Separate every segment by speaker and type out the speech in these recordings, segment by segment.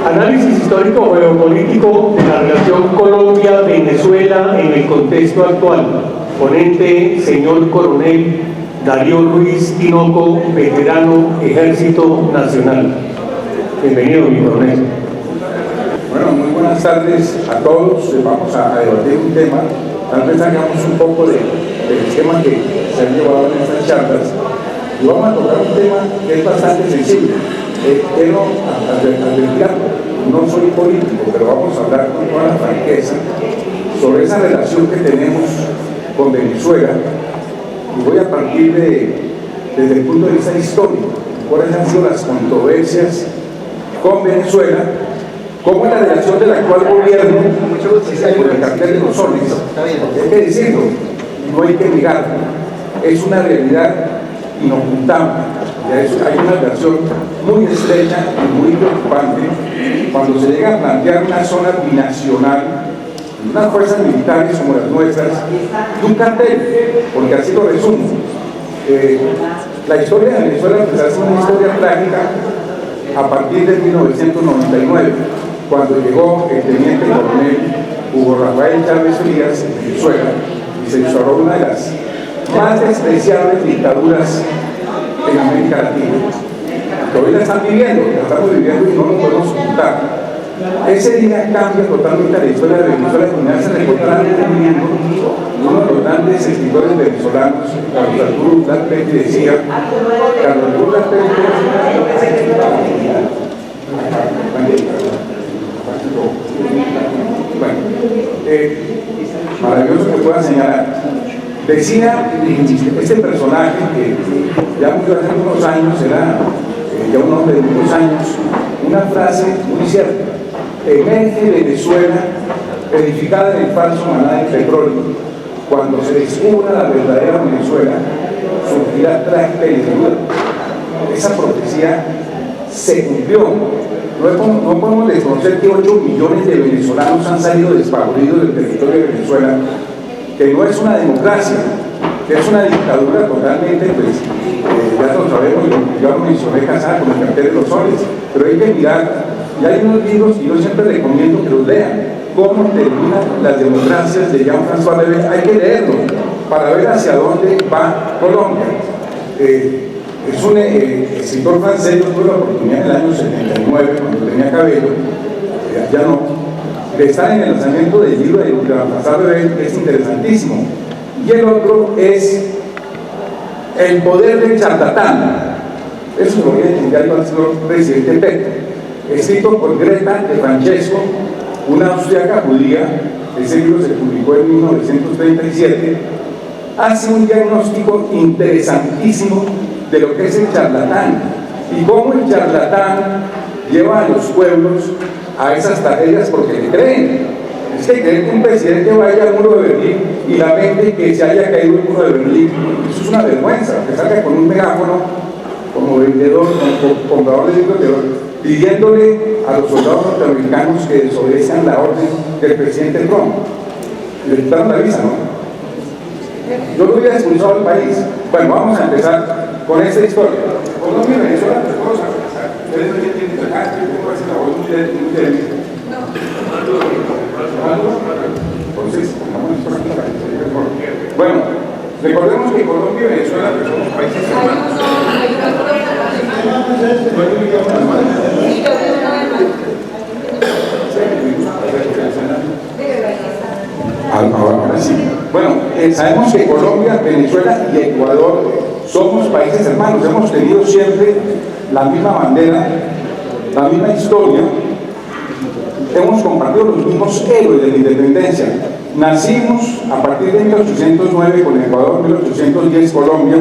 Speaker 1: Análisis histórico geopolítico de la relación Colombia-Venezuela en el contexto actual. Ponente, señor coronel Darío Ruiz Tinoco, veterano Ejército Nacional. Bienvenido, mi coronel.
Speaker 2: Bueno, muy buenas tardes a todos. Vamos a debatir un tema. Tal vez hagamos un poco del esquema que se han llevado en estas charlas. Y vamos a tocar un tema que es bastante sensible. Quiero advertirlo. No soy político, pero vamos a hablar con toda la franqueza sobre esa relación que tenemos con Venezuela. Y voy a partir desde el punto de vista histórico. ¿Cuáles han sido las controversias con Venezuela? ¿Cómo es la relación del actual gobierno con el cartel de los soles? Hay que decirlo, no hay que negarlo. Es una realidad inocultable. Hay una relación muy estrecha y muy preocupante cuando se llega a plantear una zona binacional, unas fuerzas militares como las nuestras y un cartel, porque así lo resumo. La historia de Venezuela es una historia trágica a partir de 1999, cuando llegó el teniente coronel Hugo Rafael Chávez Frías en Venezuela y se instauró una de las más despreciables dictaduras en América Latina, que hoy la están viviendo, la estamos viviendo y no lo podemos ocultar. Ese día cambia totalmente la historia de Venezuela y me hace recordar uno de los grandes escritores venezolanos, Carlos Arturo Uslar Pérez, decía, Carlos Arturo Uslar Pérez, maravilloso que pueda señalar. Decía este personaje que ya murió hace unos años, era ya un hombre de muchos años, una frase muy cierta: emerge Venezuela edificada en el falso maná del petróleo. Cuando se descubra la verdadera Venezuela, surgirá trágica y desnuda. Esa profecía se cumplió. No podemos desconocer que 8 millones de venezolanos han salido despavoridos del territorio de Venezuela, que no es una democracia, que es una dictadura totalmente, pues, ya lo sabemos, yo lo mencioné casada con el cartel de los soles, pero hay que mirar, y hay unos libros y yo siempre recomiendo que los lean, cómo terminan las democracias de Jean-François Lebel. Hay que leerlo para ver hacia dónde va Colombia. Es un escritor francés. Yo tuve la oportunidad en el año 79, cuando tenía cabello, ya no, de estar en el lanzamiento del libro de Jean-François Lebel, que es interesantísimo. Y el otro es El poder del charlatán. Eso lo voy a explicar al señor presidente Petro, escrito por Greta de Francesco, una austriaca judía. Ese libro se publicó en 1937. Hace un diagnóstico interesantísimo de lo que es el charlatán y cómo el charlatán lleva a los pueblos a esas tragedias porque le creen. Es que creen que un presidente vaya al muro de Berlín y lamente que se haya caído el muro de Berlín. Eso es una vergüenza, que salga con un megáfono como vendedor, como comprador de libros de oro, pidiéndole a los soldados norteamericanos que desobedezcan la orden del presidente Trump. Le quitaron la visa, ¿no? Yo lo hubiera expulsado del país. Bueno, vamos a empezar con esta historia. Colombia y Venezuela, pues vamos a empezar. Ustedes no entienden acá, yo tengo que hacer la voz muy débil. Entonces, bueno, recordemos que Colombia y Venezuela pues somos países hermanos. Ahora sí. Bueno, sabemos que Colombia, Venezuela y Ecuador somos países hermanos. Hemos tenido siempre la misma bandera, la misma historia. Hemos compartido los mismos héroes de la independencia. Nacimos a partir de 1809 con Ecuador, 1810 Colombia,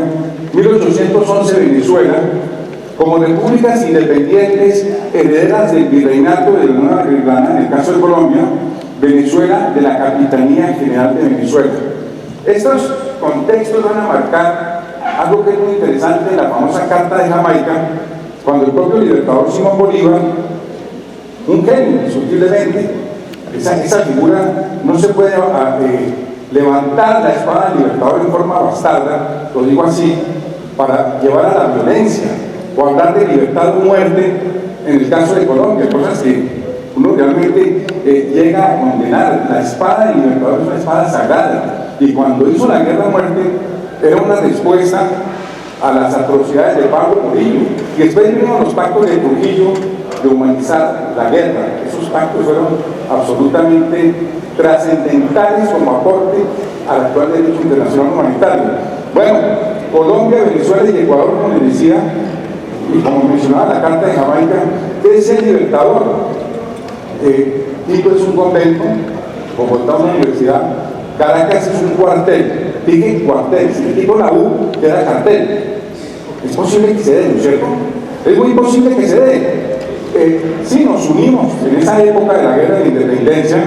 Speaker 2: 1811 Venezuela, como repúblicas independientes herederas del virreinato de la Nueva Granada, en el caso de Colombia, Venezuela de la Capitanía General de Venezuela. Estos contextos van a marcar algo que es muy interesante, la famosa Carta de Jamaica, cuando el propio libertador Simón Bolívar, un genio, indiscutiblemente, esa figura no se puede levantar la espada del libertador en forma bastarda, lo digo así, para llevar a la violencia o hablar de libertad o muerte en el caso de Colombia, cosas que uno realmente llega a condenar. La espada del libertador es una espada sagrada, y cuando hizo la guerra a muerte era una respuesta a las atrocidades de Pablo Morillo, y después vinieron los pactos de Trujillo de humanizar la guerra. Esos pactos fueron absolutamente trascendentales como aporte al actual derecho internacional humanitario. Bueno, Colombia, Venezuela y Ecuador, como les decía, y como mencionaba la Carta de Jamaica, es el libertador. Quito es un convento, Bogotá una universidad, Caracas es un cuartel. Dije cuartel, si digo la U, queda cartel. Es posible que se dé, ¿no es cierto? Es muy posible que se dé. Sí, nos unimos en esa época de la guerra de la independencia,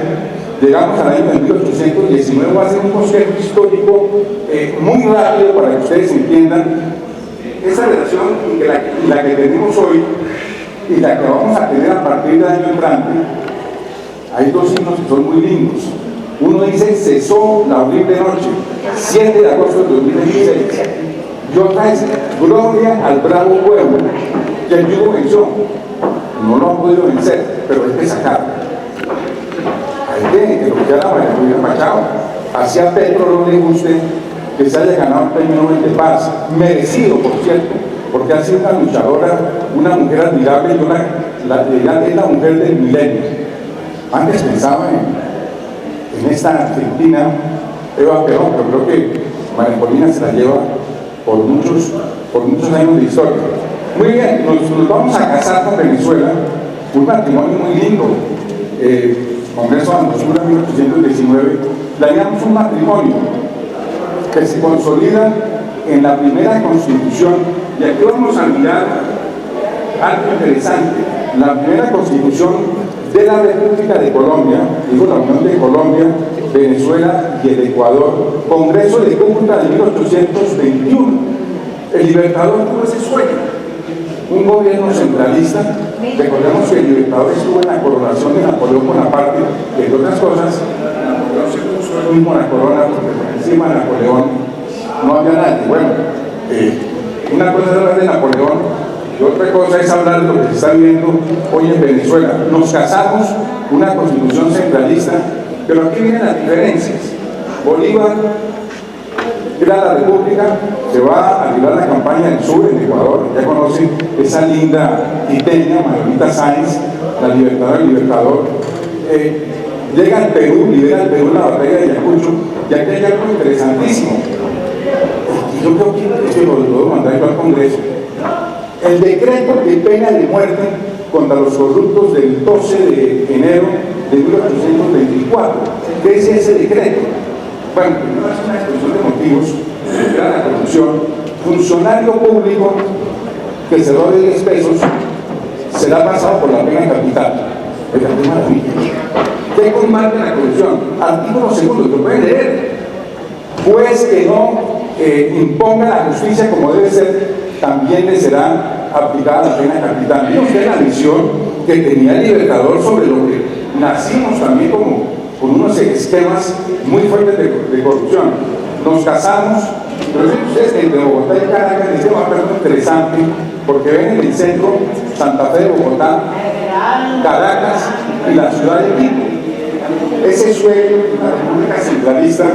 Speaker 2: llegamos al año de 1819, va a ser un concepto histórico muy rápido para que ustedes entiendan esa relación y la que tenemos hoy y la que vamos a tener a partir del año entrante. Hay dos signos que son muy lindos. Uno dice: cesó la horrible noche, 7 de agosto de 2016. Y otra es: gloria al bravo pueblo que el yugo venció. No lo han podido vencer, pero hay que sacarlo. Hay que elogiar a María Corina Machado. Así a Petro no le guste que se haya ganado el premio Nobel de Paz, merecido, por cierto, porque ha sido una luchadora, una mujer admirable, y ella es la mujer del milenio. Antes pensaba en esta Argentina, Eva Perón, pero creo que María Corina se la lleva por muchos años de historia. Muy bien, nos vamos a casar con Venezuela, un matrimonio muy lindo. Congreso de Angostura 1819, planeamos un matrimonio que se consolida en la primera constitución, y aquí vamos a mirar algo interesante. La primera constitución de la República de Colombia, digo la Unión de Colombia, Venezuela y el Ecuador, Congreso de Cúcuta de 1821. El libertador tuvo ese sueño, un gobierno centralista. Recordemos que el libertador estuvo en la coronación de Napoleón Bonaparte, que entre otras cosas, Napoleón se puso él mismo la corona porque por encima de Napoleón no había nadie. Bueno, una cosa es hablar de Napoleón y otra cosa es hablar de lo que se está viendo hoy en Venezuela. Nos casamos, una constitución centralista, pero aquí vienen las diferencias. Bolívar era la república, se va a librar la campaña del sur en Ecuador, ya conocen esa linda quiteña, Margarita Sáenz, la libertadora y libertador. Llega al Perú, libera al Perú en la batalla de Ayacucho, y aquí hay algo interesantísimo. Y yo creo que esto lo debo mandar yo al Congreso. El decreto de pena de muerte contra los corruptos del 12 de enero de 1824. ¿Qué es ese decreto? Bueno, primero es una exposición de motivos, era la corrupción. Funcionario público que se robe 10 pesos será pasado por la pena capital. Es la primera maravilla. ¿Qué combate la corrupción? Artículo 2, lo pueden leer. Juez que no imponga la justicia como debe ser, también le será aplicada la pena capital. Mire usted la visión que tenía el libertador sobre lo que nacimos también como con unos esquemas muy fuertes de corrupción. Nos casamos, pero ustedes entre Bogotá y Caracas, este va a ser muy interesante, porque ven en el centro Santa Fe de Bogotá, Caracas y la ciudad de Quito. Ese sueño de una república centralista,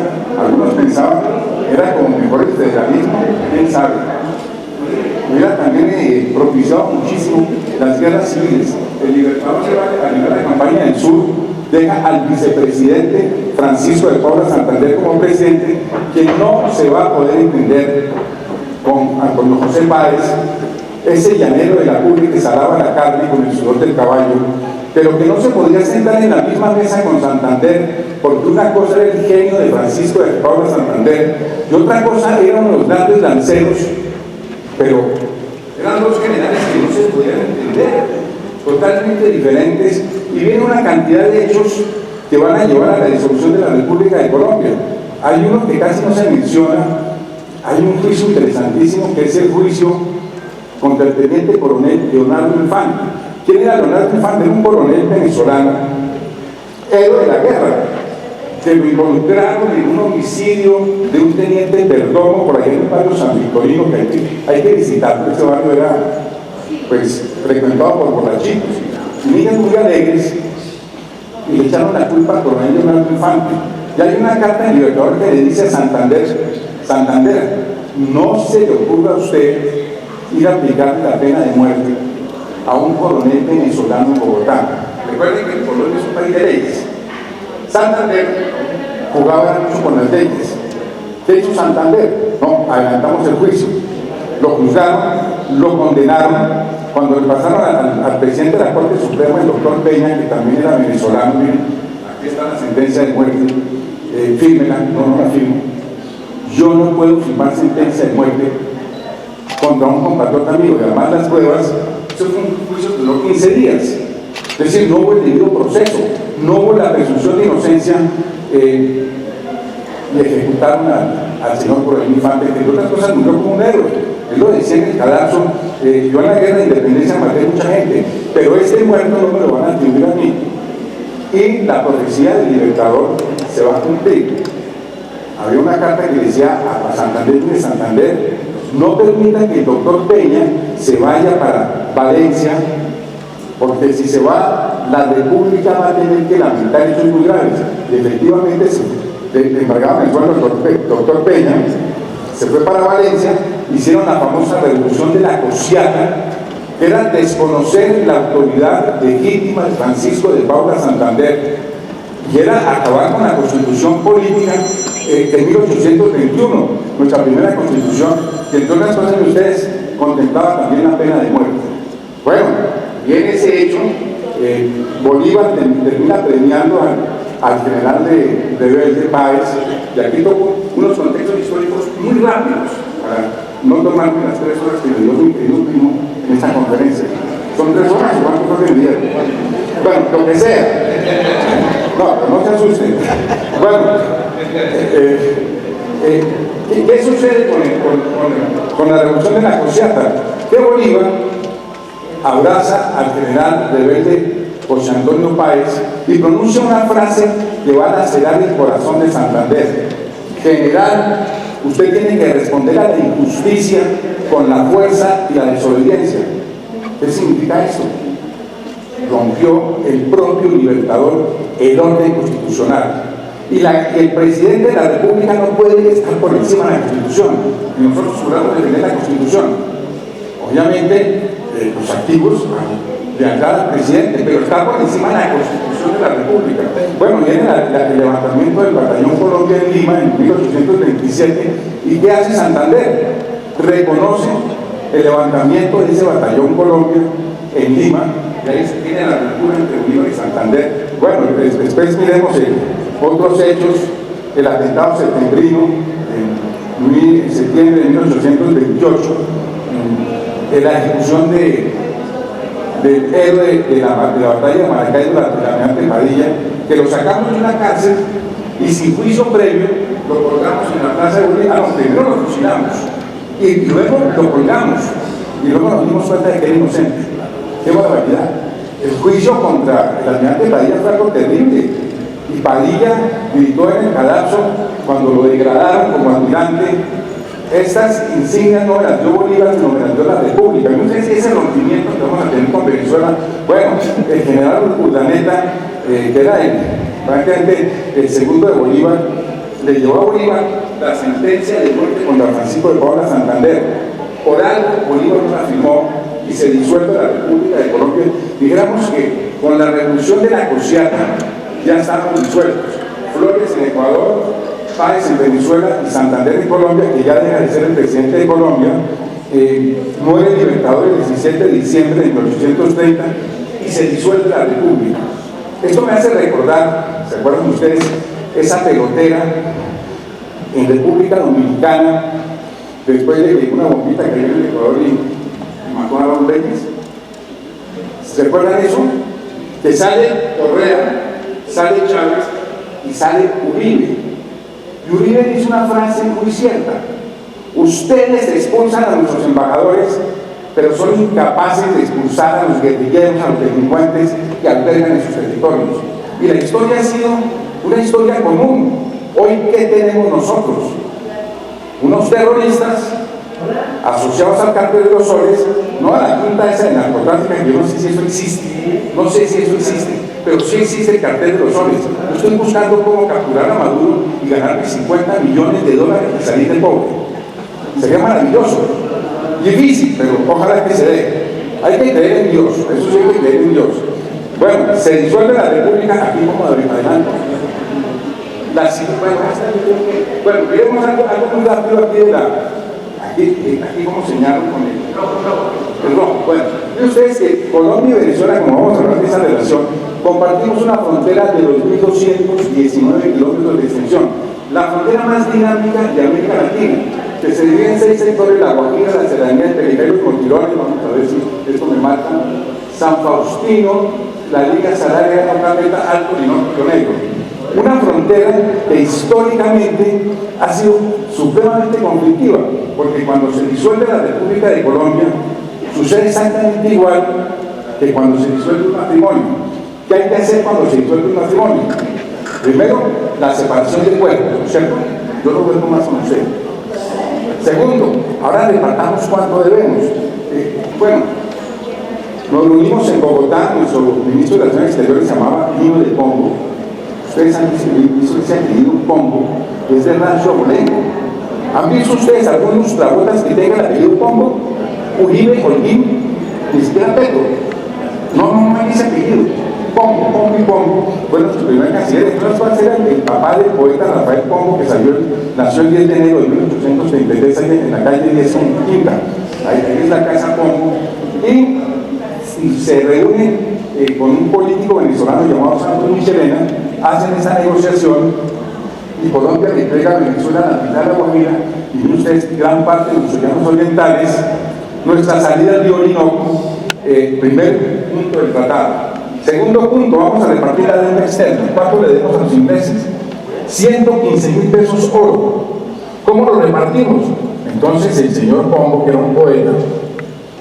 Speaker 2: algunos pensaban, era como mejor el federalismo, quién sabe. Hubiera también propiciado muchísimo las guerras civiles. El libertador se va a librar la campaña del sur, deja al vicepresidente Francisco de Paula Santander como presidente, quien no se va a poder entender con Antonio José Páez, ese llanero de la Pública que salaba la carne con el sudor del caballo, pero que no se podía sentar en la misma mesa con Santander, porque una cosa era el genio de Francisco de Paula Santander y otra cosa eran los grandes lanceros, pero eran dos generales que no se podían entender, totalmente diferentes, y viene una cantidad de hechos que van a llevar a la disolución de la República de Colombia. Hay uno que casi no se menciona, hay un juicio interesantísimo que es el juicio contra el teniente coronel Leonardo Infante. ¿Quién era Leonardo Infante? Era un coronel venezolano, héroe de la guerra, que lo involucraron en un homicidio de un teniente Perdomo por allá en el barrio San Victorino, que hay que visitar, porque ese barrio era pues frecuentado por borrachitos, niños muy alegres, y le echaron la culpa al coronel Leonardo Infante. Y hay una carta del Libertador que le dice a Santander, no se le ocurra a usted ir a aplicarle la pena de muerte a un coronel venezolano en Bogotá. Recuerden que Colombia es un país de leyes. Santander jugaba mucho con las leyes. ¿Qué hizo Santander? No, adelantamos el juicio. Lo juzgaron, lo condenaron. Cuando le pasaron al presidente de la Corte Suprema, el doctor Peña, que también era venezolano, miren, aquí está la sentencia de muerte, fírmela, no la firmo. Yo no puedo firmar sentencia de muerte contra un compatriota amigo, y además las pruebas, eso fue un juicio que duró 15 días. Es decir, no hubo el debido proceso, no hubo la presunción de inocencia, y ejecutaron al señor Coronel Infante, que entre otras cosas murió como un héroe. Él lo decía en el cadalso, yo en la guerra de independencia maté mucha gente, pero este muerto no me lo van a atribuir a mí. Y la profecía del Libertador se va a cumplir. Había una carta que decía a Santander, no permita que el doctor Peña se vaya para Valencia, porque si se va, la República va a tener que lamentar hechos muy graves. Y efectivamente le embargaban el sueldo al doctor Peña, se fue para Valencia, hicieron la famosa revolución de la Cosiata, que era desconocer la autoridad legítima de Francisco de Paula Santander, y era acabar con la constitución política de 1821, nuestra primera constitución, que entre otras cosas de ustedes contemplaba también la pena de muerte. Bueno, y en ese hecho, Bolívar termina premiando al general de Rebelde Páez, y aquí toco unos contextos históricos muy rápidos, para no tomarme las 3 horas que me dio mi querido primo en esta conferencia. Son 3 horas, ¿cuánto fue que me dieron? Bueno, lo que sea. No se asusten. Bueno, ¿qué sucede con la revolución de la Cosiata? Que Bolívar abraza al general rebelde José Antonio Páez y pronuncia una frase que va a lacerar el corazón de Santander. General, usted tiene que responder a la injusticia con la fuerza y la desobediencia. ¿Qué significa esto? Rompió el propio Libertador el orden constitucional. Y el presidente de la República no puede estar por encima de la Constitución. Y nosotros juramos defender la Constitución. Obviamente, los activos lealtad al presidente, pero está por encima de la Constitución de la República. Bueno, viene el levantamiento del Batallón Colombia en Lima en 1827, ¿y qué hace Santander? Reconoce el levantamiento de ese Batallón Colombia en Lima, y ahí se tiene la ruptura entre Bolívar y Santander. Bueno, después miremos otros hechos, el atentado septembrino en septiembre de 1828, la ejecución del héroe de la batalla de Maracaibo, el almirante Padilla, que lo sacamos de una cárcel y sin juicio previo lo colgamos en la plaza de Bolívar. Primero lo fusilamos y luego lo colgamos y luego nos dimos cuenta de que era inocente. ¡Qué barbaridad! El juicio contra el almirante Padilla fue algo terrible, y Padilla gritó en el cadalso cuando lo degradaron como almirante: estas insignias no me las dio Bolívar, sino me las dio la República. No sé si ese rompimiento que vamos a tener con Venezuela. Bueno, el general Urdaneta, que era prácticamente el segundo de Bolívar, le llevó a Bolívar la sentencia de muerte contra Francisco de Paula Santander. Por algo Bolívar no la firmó y se disuelve la República de Colombia. Dijéramos que con la revolución de la Cosiata ya estábamos disueltos. Flores en Ecuador, Páez en Venezuela y Santander en Colombia, que ya deja de ser el presidente de Colombia. Muere el Libertador el 17 de diciembre de 1830 y se disuelve la República. Esto me hace recordar, ¿se acuerdan ustedes? Esa pelotera en República Dominicana, después de que una bombita cayó en el Ecuador y mató a Raúl Reyes. ¿Se acuerdan eso? Que sale Correa, sale Chávez y sale Uribe. Y Uribe dice una frase muy cierta: ustedes expulsan a nuestros embajadores, pero son incapaces de expulsar a los guerrilleros, a los delincuentes que albergan en sus territorios. Y la historia ha sido una historia común. Hoy, ¿qué tenemos nosotros? Unos terroristas asociados al cártel de los Soles, no a la quinta esa de práctica, yo no sé si eso existe, pero sí existe el cartel de los soles. Yo estoy buscando cómo capturar a Maduro y ganarme 50 millones de dólares y salir de pobre. Sería maravilloso. Difícil, pero ojalá que se dé. Hay que creer en Dios, eso sí hay que creer en Dios. Bueno, se disuelve la República, aquí como adelante. Bueno, queremos algo muy rápido aquí de la... Aquí como señalo con el rojo. Bueno, y ustedes que Colombia y Venezuela, como vamos a hablar de esa relación, compartimos una frontera de 2.219 kilómetros de extensión, la frontera más dinámica de América Latina, que se divide en 6 sectores: La Guajira, la Serranía, el Periférico, los Montilones, vamos a ver si esto me marca, San Faustino, la Liga Salaria, Caleta, Alto y Río Negro. Una frontera que históricamente ha sido supremamente conflictiva, porque cuando se disuelve la República de Colombia, sucede exactamente igual que cuando se disuelve un matrimonio. ¿Qué hay que hacer cuando se disuelve un matrimonio? Primero, la separación de cuerpos, ¿cierto? Yo no vuelvo más con usted. Segundo, ahora repartamos cuánto debemos. Bueno, nos reunimos en Bogotá, nuestro ministro de Relaciones Exteriores se llamaba Nino de Pombo. Ustedes han visto que se ha adquirido un Pombo, que es de rancho abolengo. ¿Han visto ustedes algunos lustrabotas que tengan el apellido Pombo? Uribe, Holguín, ni siquiera Petro. No hay ese apellido. Pombo. Bueno, su primer canciller entonces va a ser el papá del poeta Rafael Pombo, que nació el 10 de enero de 1833 en la calle 10 con Quinta. Ahí es la casa Pombo. Y se reúnen con un político venezolano llamado Santos Michelena, hacen esa negociación y Colombia le entrega a Venezuela la mitad de La Guajira y ustedes gran parte de los llanos orientales, nuestra salida de Orinoco, primer punto del tratado. Segundo punto, vamos a repartir la deuda externa. ¿Cuánto le debemos a los ingleses? 115.000 pesos oro. ¿Cómo lo repartimos? Entonces el señor Pombo, que era un poeta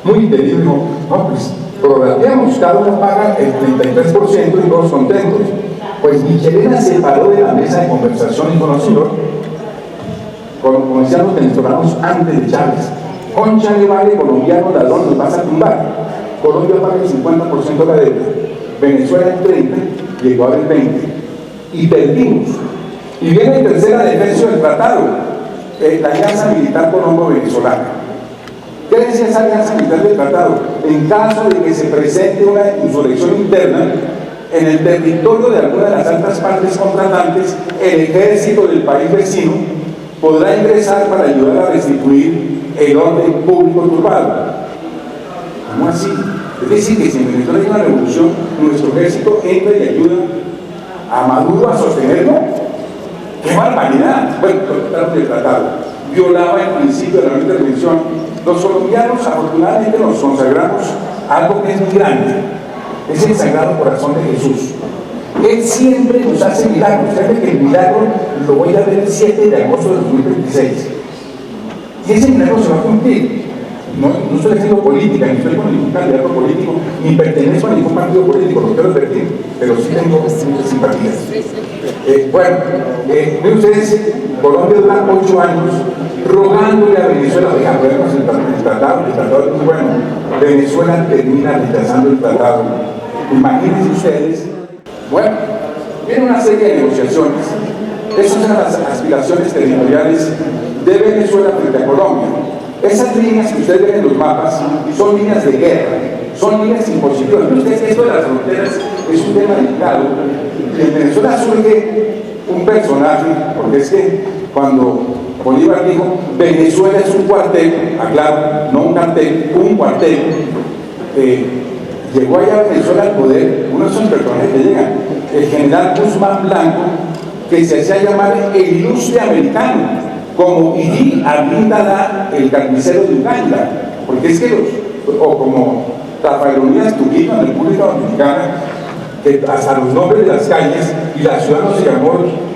Speaker 2: muy entendido, dijo, no, pues prorrateamos, cada uno paga el 33% y todos contentos. Pues Michelena se paró de la mesa de conversación y conoció, como decían los venezolanos antes de Chávez, Concha le vale, colombiano ladrón, nos vas a tumbar. Colombia paga el 50% de la deuda, Venezuela el 30%, llegó a ver 20%, y perdimos. Y viene el tercera defensa del tratado, la alianza militar colombo-venezolana. ¿Qué decía esa alianza militar del tratado? En caso de que se presente una insurrección interna en el territorio de alguna de las altas partes contratantes, el ejército del país vecino podrá ingresar para ayudar a restituir el orden público turbado. ¿Cómo así? Es decir, que si en Venezuela hay una revolución, nuestro ejército entra y ayuda a Maduro a sostenerlo. ¡Qué barbaridad! Bueno, trataron del tratado. Violaba el principio de la no intervención. Los colombianos, afortunadamente, nos consagramos a algo que es muy grande. Es el Sagrado Corazón de Jesús. Él siempre nos hace milagros. Sabe que el milagro lo voy a ver el 7 de agosto de 2026. Y ese milagro se va a cumplir. No estoy haciendo política, ni estoy con ningún candidato político, ni pertenezco a ningún partido político, lo quiero advertir, pero sí tengo muchas simpatías. Bueno, ven ustedes, Colombia dura 8 años rogándole a Venezuela, oiga, podemos el tratado es muy bueno. Venezuela termina rechazando el tratado. Imagínense ustedes. Bueno, viene una serie de negociaciones. Esas son las aspiraciones territoriales de Venezuela frente a Colombia. Esas líneas que ustedes ven en los mapas son líneas de guerra, son líneas impositivas. Pero ustedes, esto de las fronteras es un tema delicado. Y en Venezuela surge un personaje, porque es que cuando Bolívar dijo Venezuela es un cuartel, aclaro, no un cartel, un cuartel, llegó allá a Venezuela al poder uno de esos personajes que llegan, el general Guzmán Blanco, que se hacía llamar el ilustre americano, como Idi Amin Dada, el carnicero de Uganda, porque es que o como Rafael Leónidas Trujillo en la República Dominicana, que hasta los nombres de las calles y la ciudad no se llamó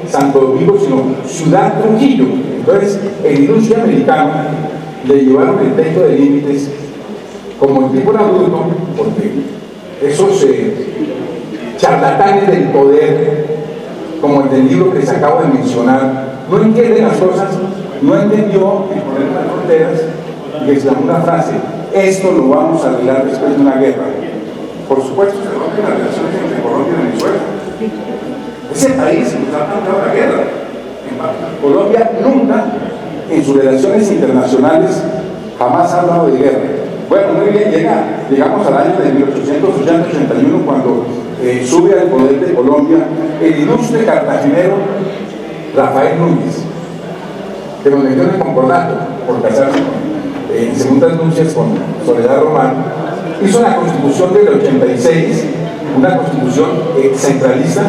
Speaker 2: Santo Domingo, sino Ciudad Trujillo. Entonces, el ilustre americano le llevaron el texto de límites, como el tipo era bruto, porque esos charlatanes del poder, como el del libro que se acaba de mencionar, no entienden las cosas, no entendió el problema de las fronteras y exclamó una frase: esto lo vamos a arreglar después de una guerra. Por supuesto, se rompen las relaciones entre Colombia y Venezuela. Ese país nos ha planteado la guerra. Colombia nunca, en sus relaciones internacionales, jamás ha hablado de guerra. Bueno, muy bien, llegamos al año de 1880-81, cuando sube al poder de Colombia el ilustre cartagenero Rafael Núñez, que nos metió en el concordato por casarse en segundas nupcias con Soledad Román. Hizo la Constitución del 86, una constitución centralista,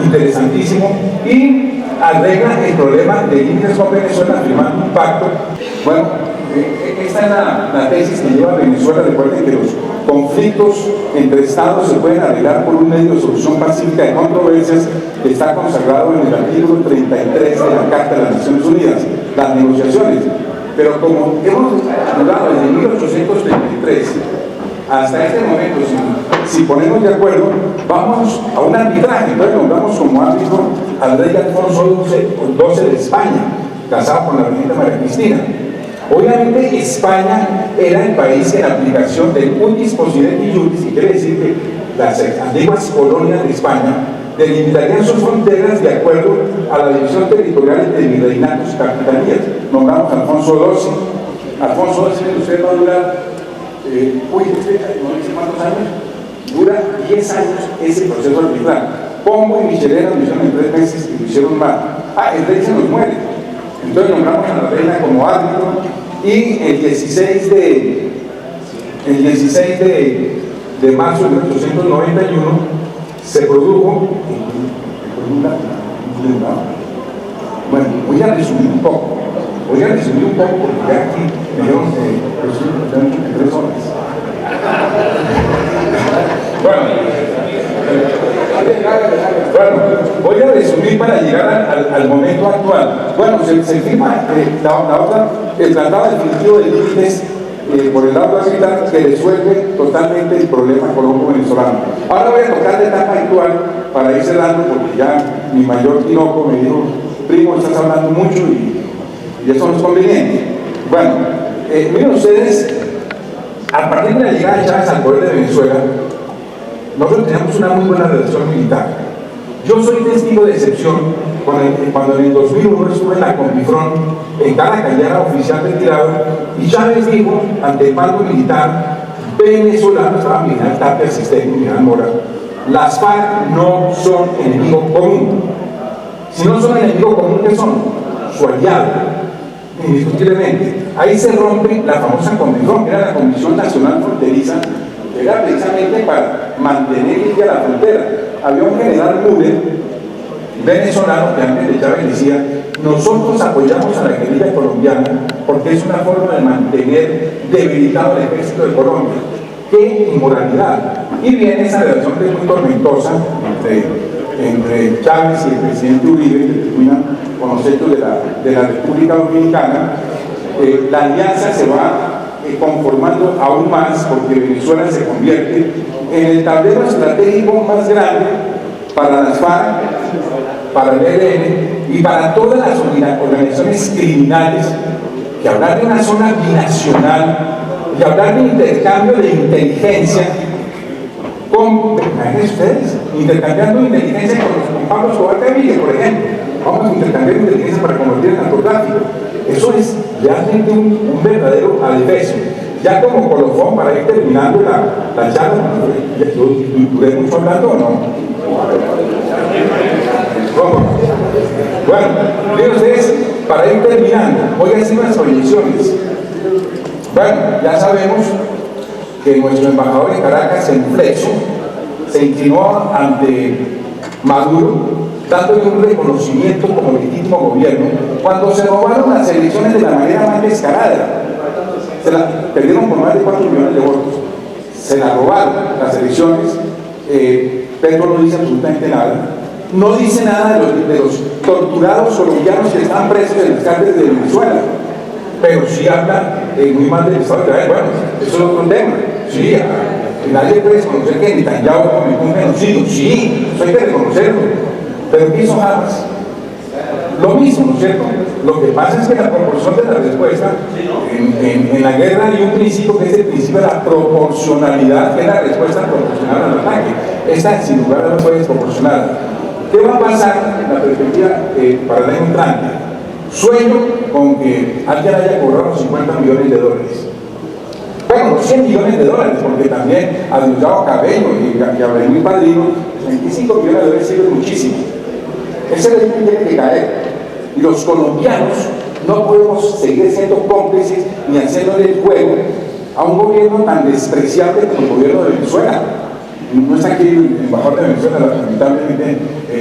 Speaker 2: interesantísimo, y arregla el problema de límites con Venezuela firmando un pacto. Bueno, esta es la tesis que lleva a Venezuela. Recuerden que los conflictos entre estados se pueden arreglar por un medio de solución pacífica de controversias que está consagrado en el artículo 33 de la Carta de las Naciones Unidas, las negociaciones. Pero como hemos hablado desde 1833 hasta este momento, si ponemos de acuerdo, vamos a un arbitraje. Entonces nombramos como árbitro al rey Alfonso XII de España, casado con la regenta María Cristina. Obviamente España era el país en aplicación del utis possidendi iuris, y quiere decir que las antiguas colonias de España delimitarían sus fronteras de acuerdo a la división territorial entre virreinatos y capitanías. Nombramos a Alfonso XII. Alfonso XII, usted va a durar, no dice cuántos años, dura 10 años ese proceso arbitral. Pombo y Michelena lo hicieron en 3 meses y lo hicieron mal. El rey se nos muere. Entonces nombramos a la reina como árbitro, y el 16 de marzo de 1891 se produjo. Bueno, voy a resumir un poco porque ya aquí me dieron 3 horas. Bueno, voy a resumir para llegar al momento actual. Bueno, se firma el Tratado Definitivo de Límites por el lado militar, que resuelve totalmente el problema colombo-venezolano. Ahora voy a tocar la etapa actual para ir cerrando, porque ya mi mayor Tinoco me dijo: primo, estás hablando mucho y eso no es conveniente. Bueno, miren ustedes, a partir de la llegada de Chávez al poder de Venezuela, nosotros teníamos una muy buena relación militar. Yo soy testigo de excepción cuando en el 2001 estuve en la Compifrón, en Caracas, ya era oficial retirado, y Chávez dijo, ante el mando militar venezolano, estaba Miguel Tapia, asistente, Miguel Mora: las FARC no son enemigo común. Si no son enemigo común, ¿qué son? Su aliado, indiscutiblemente. Ahí se rompe la famosa Compifrón, que era la Comisión Nacional Fronteriza, que era precisamente para mantener limpia la frontera. Había un general Müller, venezolano, que antes de Chávez decía: nosotros apoyamos a la guerrilla colombiana porque es una forma de mantener debilitado el ejército de Colombia. ¡Qué inmoralidad! Y viene esa relación que es muy tormentosa entre Chávez y el presidente Uribe, que termina con los hechos de la República Dominicana. La alianza se va conformando aún más, porque Venezuela se convierte en el tablero estratégico más grande para las FARC, para el ELN y para todas las organizaciones criminales, que hablar de una zona binacional y hablar de intercambio de inteligencia imagínense ustedes, intercambiando inteligencia con Pablo Escobar Gaviria, por ejemplo. Vamos a intercambiar inteligencia para combatir el narcotráfico. Eso es realmente un verdadero adefesio. Ya como colofón, para ir terminando la charla, ¿duré mucho hablando o no? ¿Cómo? Bueno, miren ustedes, para ir terminando, voy a hacer unas proyecciones. Bueno, ya sabemos que nuestro embajador en Caracas, en Flexo, se inclinó ante Maduro, dándole un reconocimiento como legítimo gobierno, cuando se robaron las elecciones de la manera más descarada. Perdieron por más de 4 millones de votos. Se la robaron las elecciones. Petro no dice absolutamente nada. No dice nada de los torturados colombianos que están presos en las cárceles de Venezuela, pero sí habla muy mal del Estado de Israel. Bueno, eso es otro tema. Sí, nadie puede reconocer que Netanyahu cometió un genocidio. Sí, eso hay que reconocerlo. Pero ¿qué hizo Hamas? lo mismo, ¿no es cierto? Lo que pasa es que la proporción de la respuesta, en la guerra hay un principio que es el principio de la proporcionalidad, que es la respuesta proporcional al ataque. Esta, sin lugar a dudas, fue desproporcionada. ¿Qué va a pasar en la perspectiva para el año entrante? Sueño con que alguien haya cobrado 50 millones de dólares. Bueno, los 100 millones de dólares, porque también a Diosdado Cabello y a Vladimir Padrino, 25 millones de dólares sirve muchísimo. Ese régimen tiene que caer. Y los colombianos no podemos seguir siendo cómplices ni haciéndole el juego a un gobierno tan despreciable como el gobierno de Venezuela. No está aquí el embajador de Venezuela, lamentablemente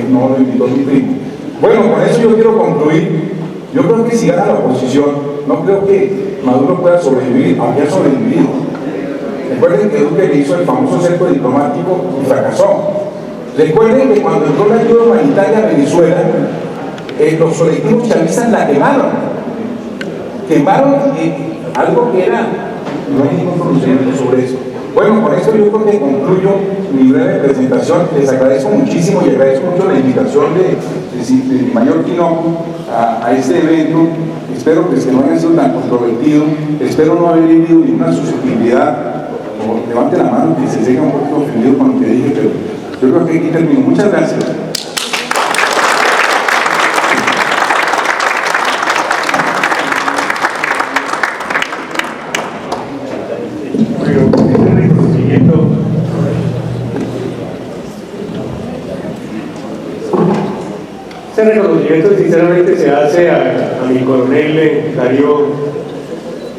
Speaker 2: no lo invitó mi primo. Bueno, con eso yo quiero concluir. Yo creo que si gana la oposición, no creo que Maduro pueda sobrevivir, aunque ha sobrevivido. Recuerden que Duque le hizo el famoso cerco diplomático y fracasó. Recuerden que cuando entró la ayuda humanitaria a Venezuela, los colectivos chavistas la quemaron. Quemaron algo que era, no hay ningún conocimiento sobre eso. Bueno, con esto yo creo que concluyo mi breve presentación. Les agradezco muchísimo y agradezco mucho la invitación de Mayor Tinoco a este evento. Espero pues, que no haya sido tan controvertido. Espero no haber herido ninguna susceptibilidad. Levante la mano que se siga un poquito ofendido con lo que dije, pero yo creo que aquí termino. Muchas gracias.
Speaker 1: Este reconocimiento sinceramente se hace a mi coronel Darío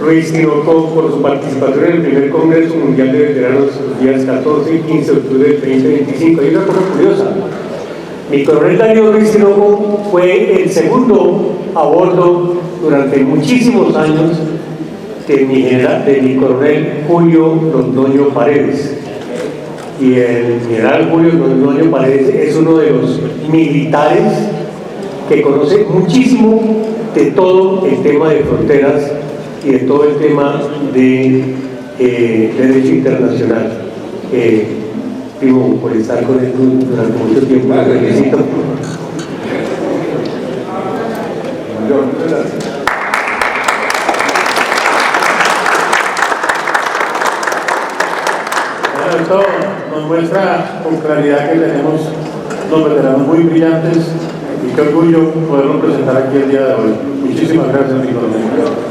Speaker 1: Ruiz Tinoco por su participación en el primer Congreso Mundial de Veteranos los días 14 y 15 de octubre del 2025. Hay una cosa curiosa. Mi coronel Darío Ruiz Tinoco fue el segundo a bordo durante muchísimos años de mi coronel Julio Londoño Paredes. Y el general Julio Londoño Paredes es uno de los militares que conoce muchísimo de todo el tema de fronteras y de todo el tema de derecho internacional. Primo, por estar con él durante mucho tiempo, le felicito.
Speaker 3: Esto nos muestra con claridad que tenemos unos veteranos muy brillantes y qué orgullo poderlos presentar aquí el día de hoy. Muchísimas gracias, mi coronel.